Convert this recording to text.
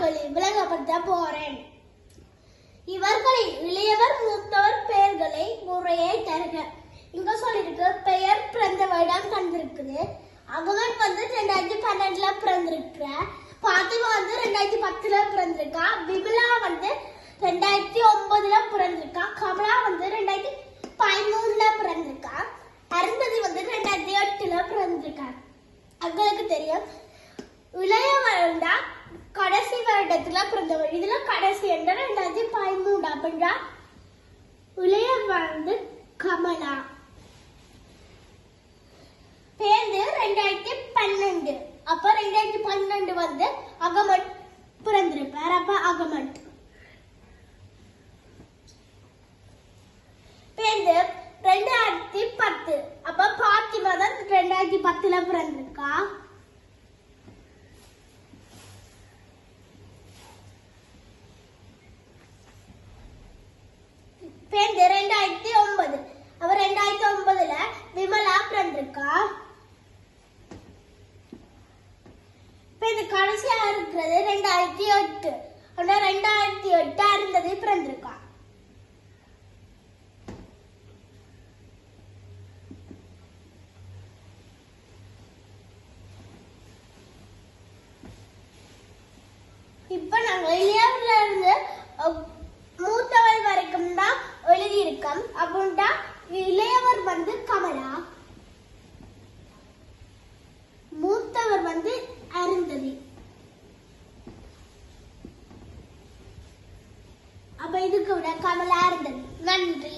சொல்லி விளங்கப்படுத்த போறேன். இவர்களில் இளையவர் மூத்தவர் பெயர்களை முறையே தருக. இங்க சொல்லிருக்கு பெயர் பிறந்த வருடம் தந்திருக்குது. அகமன் 2012 பிறந்திருக்கிற, பாத்திமா 2010 பிறந்திருக்கா, பிபிலா 2009 பிறந்திருக்கா, கமலா 2013 பிறந்திருக்கா, அருந்ததி 2008 பிறந்திருக்கா. உங்களுக்கு தெரியும் இளைய வருடா கடைசி வருடத்துல பிறந்தவர். இதுல கடைசி 2013 அப்படின்னா இளைய கமலா. பேருந்து 2012. அப்ப 2012 அகமட் பிறந்திருப்பார். அப்ப அகமட். பேருந்து 2010. அப்ப பாத்திமா 2010 பிறந்திருக்கா. பேருந்து 2009. அவ 2009 விமலா பிறந்திருக்கா. பேருந்து கடைசியா இருக்கிறது 2008. ஆனா 2008 அருந்ததி பிறந்திருக்கா. இப்ப நாங்க இளையவர்ல இருந்து மூத்தவர் வரைக்கும் தான் எழுதியிருக்கோம். அப்படின்டா இளையவர் கமலா, மூத்தவர் அருந்ததி. அப்ப இதுக்கு விட கமலா அருந்ததி. நன்றி.